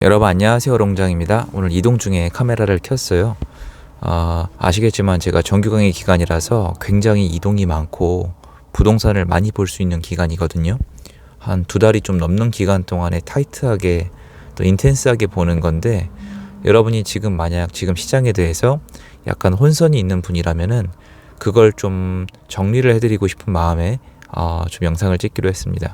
여러분 안녕하세요, 롱장입니다. 오늘 이동 중에 카메라를 켰어요. 아시겠지만 제가 정규 강의 기간이라서 굉장히 이동이 많고 부동산을 많이 볼 수 있는 기간이거든요. 한 2달이 좀 넘는 기간 동안에 타이트하게 또 인텐스하게 보는 건데, 여러분이 만약 지금 시장에 대해서 약간 혼선이 있는 분이라면은 그걸 좀 정리를 해드리고 싶은 마음에 좀 영상을 찍기로 했습니다.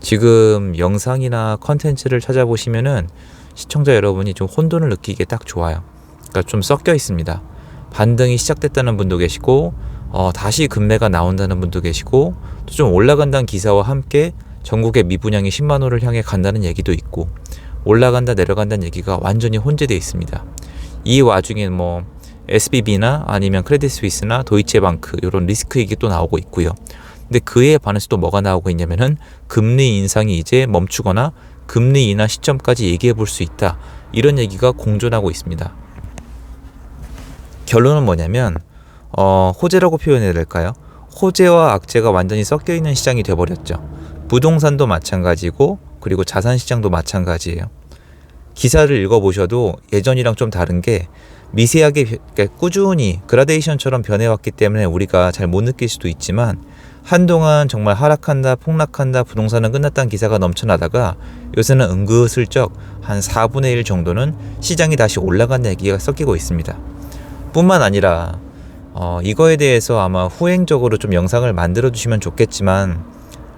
지금 영상이나 컨텐츠를 찾아보시면은 시청자 여러분이 좀 혼돈을 느끼기에 딱 좋아요. 그러니까 좀 섞여 있습니다. 반등이 시작됐다는 분도 계시고, 다시 급매가 나온다는 분도 계시고, 또 좀 올라간다는 기사와 함께 전국의 미분양이 10만 호를 향해 간다는 얘기도 있고, 올라간다 내려간다는 얘기가 완전히 혼재되어 있습니다. 이 와중에 SBB나 아니면 크레딧 스위스나 도이체방크 이런 리스크 얘기 또 나오고 있고요. 근데 그에 반해서 또 뭐가 나오고 있냐면은 금리 인상이 이제 멈추거나 금리 인하 시점까지 얘기해 볼 수 있다, 이런 얘기가 공존하고 있습니다. 결론은 뭐냐면 호재라고 표현해야 될까요? 호재와 악재가 완전히 섞여 있는 시장이 돼버렸죠. 부동산도 마찬가지고, 그리고 자산시장도 마찬가지예요. 기사를 읽어보셔도 예전이랑 좀 다른 게 미세하게, 그러니까 꾸준히 그라데이션처럼 변해왔기 때문에 우리가 잘 못 느낄 수도 있지만, 한동안 정말 하락한다, 폭락한다, 부동산은 끝났다는 기사가 넘쳐나다가 요새는 은근슬쩍 한 4분의 1 정도는 시장이 다시 올라간다는 얘기가 섞이고 있습니다. 뿐만 아니라 이거에 대해서 아마 후행적으로 좀 영상을 만들어 주시면 좋겠지만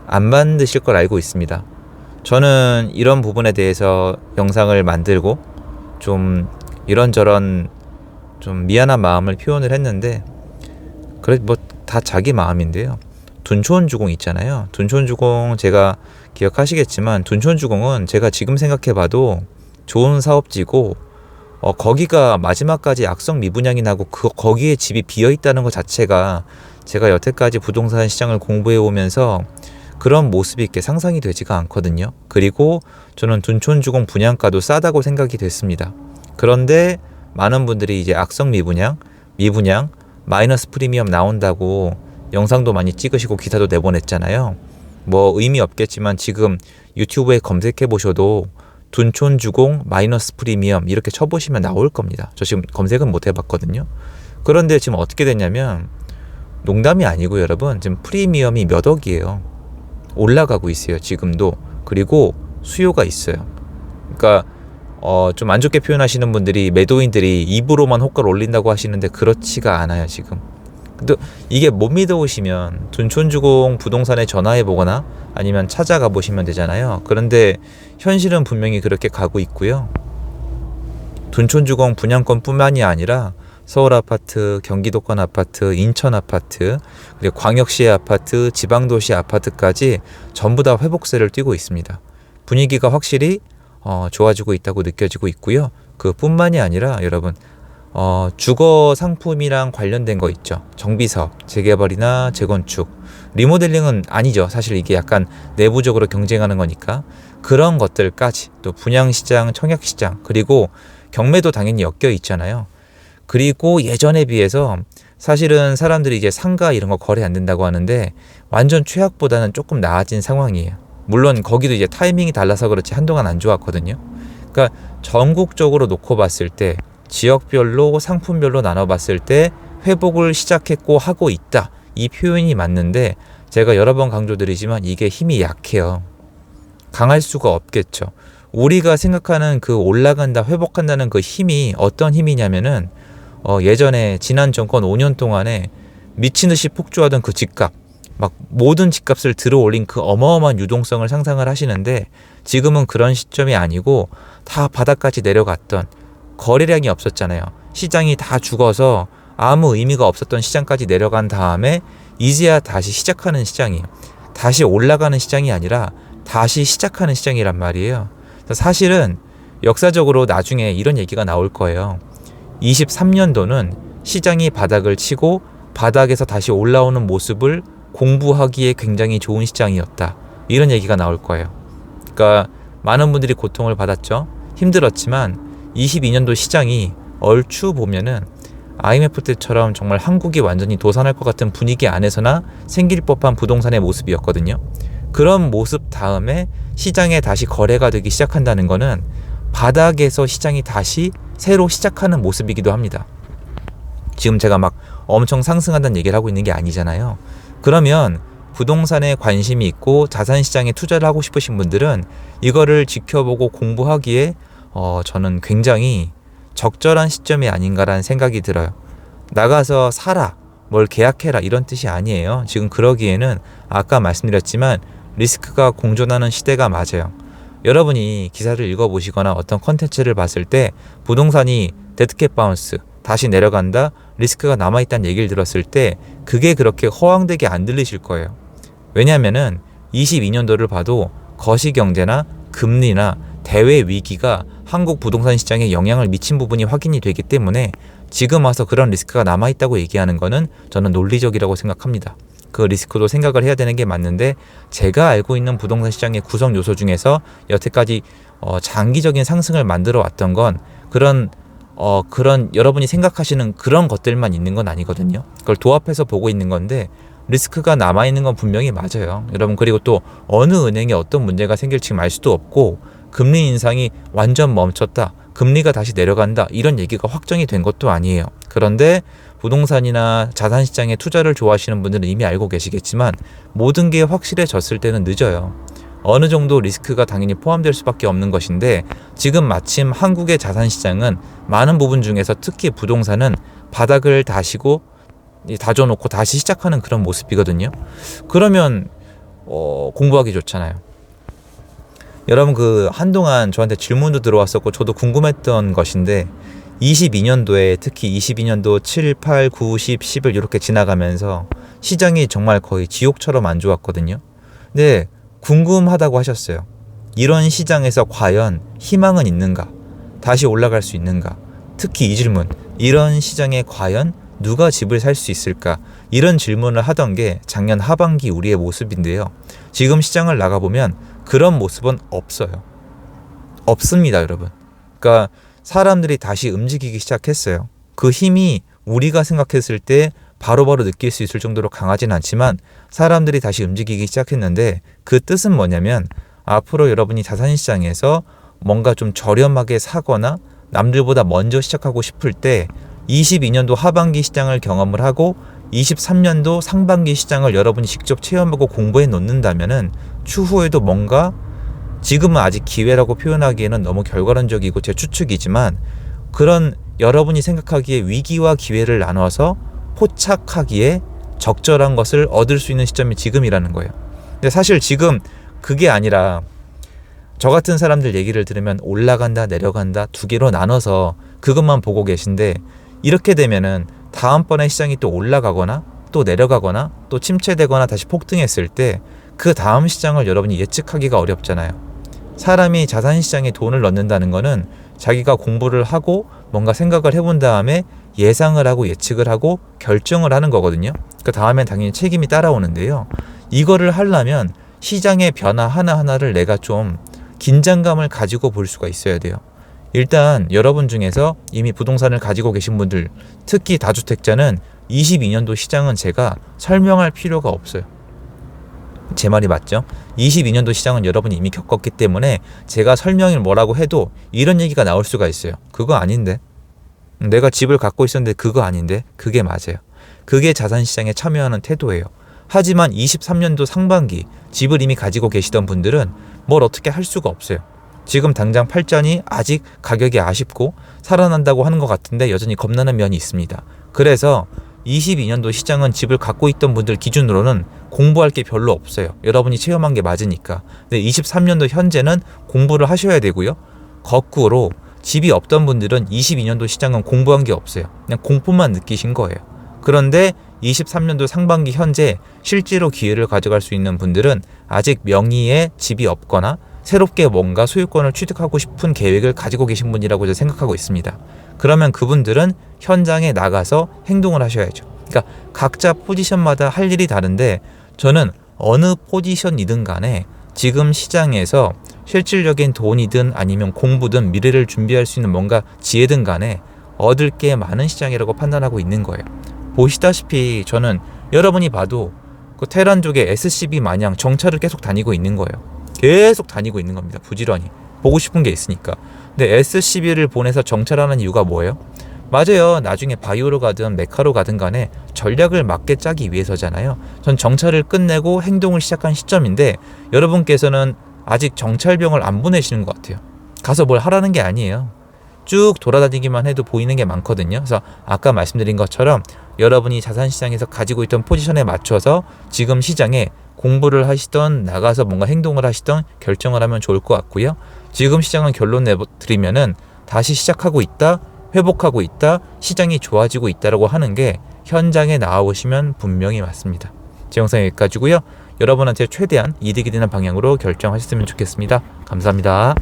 안 만드실 걸 알고 있습니다. 저는 이런 부분에 대해서 영상을 만들고 좀 이런저런 좀 미안한 마음을 표현을 했는데, 그래 다 자기 마음인데요. 둔촌주공 있잖아요. 둔촌주공 제가 기억하시겠지만, 둔촌주공은 제가 지금 생각해봐도 좋은 사업지고, 거기가 마지막까지 악성 미분양이 나고 거기에 집이 비어있다는 것 자체가 제가 여태까지 부동산 시장을 공부해 오면서 그런 모습이 이렇게 상상이 되지가 않거든요. 그리고 저는 둔촌주공 분양가도 싸다고 생각이 됐습니다. 그런데 많은 분들이 이제 악성 미분양, 마이너스 프리미엄 나온다고 영상도 많이 찍으시고 기사도 내보냈잖아요. 의미 없겠지만 지금 유튜브에 검색해 보셔도 둔촌주공 마이너스 프리미엄 이렇게 쳐보시면 나올 겁니다. 저 지금 검색은 못 해봤거든요. 그런데 지금 어떻게 됐냐면, 농담이 아니고 여러분, 지금 프리미엄이 몇 억이에요. 올라가고 있어요, 지금도. 그리고 수요가 있어요. 그러니까 좀 안 좋게 표현하시는 분들이, 매도인들이 입으로만 호가를 올린다고 하시는데 그렇지가 않아요, 지금. 근데 이게 못 믿어오시면 둔촌주공 부동산에 전화해 보거나 아니면 찾아가 보시면 되잖아요. 그런데 현실은 분명히 그렇게 가고 있고요. 둔촌주공 분양권 뿐만이 아니라 서울 아파트, 경기도권 아파트, 인천 아파트, 그리고 광역시의 아파트, 지방도시 아파트까지 전부 다 회복세를 띠고 있습니다. 분위기가 확실히 좋아지고 있다고 느껴지고 있고요. 그뿐만이 아니라 여러분, 주거 상품이랑 관련된 거 있죠. 정비사업, 재개발이나 재건축, 리모델링은 아니죠. 사실 이게 약간 내부적으로 경쟁하는 거니까. 그런 것들까지, 또 분양시장, 청약시장, 그리고 경매도 당연히 엮여 있잖아요. 그리고 예전에 비해서 사실은 사람들이 이제 상가 이런 거 거래 안 된다고 하는데 완전 최악보다는 조금 나아진 상황이에요. 물론 거기도 이제 타이밍이 달라서 그렇지 한동안 안 좋았거든요. 그러니까 전국적으로 놓고 봤을 때, 지역별로 상품별로 나눠봤을 때 회복을 시작했고 하고 있다, 이 표현이 맞는데, 제가 여러 번 강조드리지만 이게 힘이 약해요. 강할 수가 없겠죠. 우리가 생각하는 그 올라간다, 회복한다는 그 힘이 어떤 힘이냐면은 예전에 지난 정권 5년 동안에 미친듯이 폭주하던 그 집값, 모든 집값을 들어 올린 그 어마어마한 유동성을 상상을 하시는데, 지금은 그런 시점이 아니고 다 바닥까지 내려갔던, 거래량이 없었잖아요. 시장이 다 죽어서 아무 의미가 없었던 시장까지 내려간 다음에 이제야 다시 시작하는 시장이에요. 다시 올라가는 시장이 아니라 다시 시작하는 시장이란 말이에요. 사실은 역사적으로 나중에 이런 얘기가 나올 거예요. 23년도는 시장이 바닥을 치고 바닥에서 다시 올라오는 모습을 공부하기에 굉장히 좋은 시장이었다, 이런 얘기가 나올 거예요. 그러니까 많은 분들이 고통을 받았죠. 힘들었지만 22년도 시장이 얼추 보면은 IMF 때처럼 정말 한국이 완전히 도산할 것 같은 분위기 안에서나 생길 법한 부동산의 모습이었거든요. 그런 모습 다음에 시장에 다시 거래가 되기 시작한다는 거는 바닥에서 시장이 다시 새로 시작하는 모습이기도 합니다. 지금 제가 막 엄청 상승한다는 얘기를 하고 있는 게 아니잖아요. 그러면 부동산에 관심이 있고 자산시장에 투자를 하고 싶으신 분들은 이거를 지켜보고 공부하기에 저는 굉장히 적절한 시점이 아닌가라는 생각이 들어요. 나가서 사라, 뭘 계약해라 이런 뜻이 아니에요. 지금 그러기에는 아까 말씀드렸지만 리스크가 공존하는 시대가 맞아요. 여러분이 기사를 읽어보시거나 어떤 컨텐츠를 봤을 때 부동산이 데드캣 바운스, 다시 내려간다, 리스크가 남아있다는 얘기를 들었을 때 그게 그렇게 허황되게 안 들리실 거예요. 왜냐하면은 22년도를 봐도 거시경제나 금리나 대외 위기가 한국 부동산 시장에 영향을 미친 부분이 확인이 되기 때문에 지금 와서 그런 리스크가 남아있다고 얘기하는 거는 저는 논리적이라고 생각합니다. 그 리스크도 생각을 해야 되는 게 맞는데 제가 알고 있는 부동산 시장의 구성 요소 중에서 여태까지 장기적인 상승을 만들어 왔던 건 그런 여러분이 생각하시는 그런 것들만 있는 건 아니거든요. 그걸 도합해서 보고 있는 건데 리스크가 남아있는 건 분명히 맞아요. 여러분 그리고 또 어느 은행에 어떤 문제가 생길지 지금 알 수도 없고 금리 인상이 완전 멈췄다, 금리가 다시 내려간다 이런 얘기가 확정이 된 것도 아니에요. 그런데 부동산이나 자산시장에 투자를 좋아하시는 분들은 이미 알고 계시겠지만 모든 게 확실해졌을 때는 늦어요. 어느 정도 리스크가 당연히 포함될 수밖에 없는 것인데 지금 마침 한국의 자산시장은 많은 부분 중에서 특히 부동산은 바닥을 다져놓고 다시 시작하는 그런 모습이거든요. 그러면 공부하기 좋잖아요. 여러분 한동안 저한테 질문도 들어왔었고 저도 궁금했던 것인데 22년도에 특히 22년도 7, 8, 9, 10, 11 이렇게 지나가면서 시장이 정말 거의 지옥처럼 안 좋았거든요. 근데 궁금하다고 하셨어요. 이런 시장에서 과연 희망은 있는가? 다시 올라갈 수 있는가? 특히 이 질문, 이런 시장에 과연 누가 집을 살 수 있을까? 이런 질문을 하던 게 작년 하반기 우리의 모습인데요. 지금 시장을 나가보면 그런 모습은 없어요. 없습니다, 여러분. 그러니까 사람들이 다시 움직이기 시작했어요. 그 힘이 우리가 생각했을 때 바로바로 느낄 수 있을 정도로 강하진 않지만 사람들이 다시 움직이기 시작했는데 그 뜻은 뭐냐면 앞으로 여러분이 자산시장에서 뭔가 좀 저렴하게 사거나 남들보다 먼저 시작하고 싶을 때 22년도 하반기 시장을 경험을 하고 23년도 상반기 시장을 여러분이 직접 체험하고 공부해 놓는다면은 추후에도 뭔가 지금은 아직 기회라고 표현하기에는 너무 결과론적이고 제 추측이지만 그런 여러분이 생각하기에 위기와 기회를 나눠서 포착하기에 적절한 것을 얻을 수 있는 시점이 지금이라는 거예요. 근데 사실 지금 그게 아니라 저 같은 사람들 얘기를 들으면 올라간다 내려간다 두 개로 나눠서 그것만 보고 계신데 이렇게 되면은 다음번에 시장이 또 올라가거나 또 내려가거나 또 침체되거나 다시 폭등했을 때 그 다음 시장을 여러분이 예측하기가 어렵잖아요. 사람이 자산시장에 돈을 넣는다는 거는 자기가 공부를 하고 뭔가 생각을 해본 다음에 예상을 하고 예측을 하고 결정을 하는 거거든요. 그 다음엔 당연히 책임이 따라오는데요. 이거를 하려면 시장의 변화 하나하나를 내가 좀 긴장감을 가지고 볼 수가 있어야 돼요. 일단 여러분 중에서 이미 부동산을 가지고 계신 분들, 특히 다주택자는 22년도 시장은 제가 설명할 필요가 없어요. 제 말이 맞죠? 22년도 시장은 여러분이 이미 겪었기 때문에 제가 설명을 뭐라고 해도 이런 얘기가 나올 수가 있어요. 그거 아닌데? 내가 집을 갖고 있었는데 그거 아닌데? 그게 맞아요. 그게 자산시장에 참여하는 태도예요. 하지만 23년도 상반기 집을 이미 가지고 계시던 분들은 뭘 어떻게 할 수가 없어요. 지금 당장 팔자니 아직 가격이 아쉽고 살아난다고 하는 것 같은데 여전히 겁나는 면이 있습니다. 그래서 22년도 시장은 집을 갖고 있던 분들 기준으로는 공부할 게 별로 없어요. 여러분이 체험한 게 맞으니까. 근데 23년도 현재는 공부를 하셔야 되고요. 거꾸로 집이 없던 분들은 22년도 시장은 공부한 게 없어요. 그냥 공포만 느끼신 거예요. 그런데 23년도 상반기 현재 실제로 기회를 가져갈 수 있는 분들은 아직 명의의 집이 없거나 새롭게 뭔가 소유권을 취득하고 싶은 계획을 가지고 계신 분이라고 저는 생각하고 있습니다. 그러면 그분들은 현장에 나가서 행동을 하셔야죠. 그러니까 각자 포지션마다 할 일이 다른데 저는 어느 포지션이든 간에 지금 시장에서 실질적인 돈이든 아니면 공부든 미래를 준비할 수 있는 뭔가 지혜든 간에 얻을 게 많은 시장이라고 판단하고 있는 거예요. 보시다시피 저는 여러분이 봐도 그 테란족의 SCB 마냥 정찰을 계속 다니고 있는 거예요. 계속 다니고 있는 겁니다. 부지런히. 보고 싶은 게 있으니까. 근데 SCB를 보내서 정찰하는 이유가 뭐예요? 맞아요. 나중에 바이오로 가든 메카로 가든 간에 전략을 맞게 짜기 위해서잖아요. 전 정찰을 끝내고 행동을 시작한 시점인데 여러분께서는 아직 정찰병을 안 보내시는 것 같아요. 가서 뭘 하라는 게 아니에요. 쭉 돌아다니기만 해도 보이는 게 많거든요. 그래서 아까 말씀드린 것처럼 여러분이 자산시장에서 가지고 있던 포지션에 맞춰서 지금 시장에 공부를 하시던 나가서 뭔가 행동을 하시던 결정을 하면 좋을 것 같고요. 지금 시장은 결론 내드리면은 다시 시작하고 있다, 회복하고 있다, 시장이 좋아지고 있다라고 하는 게 현장에 나와보시면 분명히 맞습니다. 제 영상 여기까지고요. 여러분한테 최대한 이득이 되는 방향으로 결정하셨으면 좋겠습니다. 감사합니다.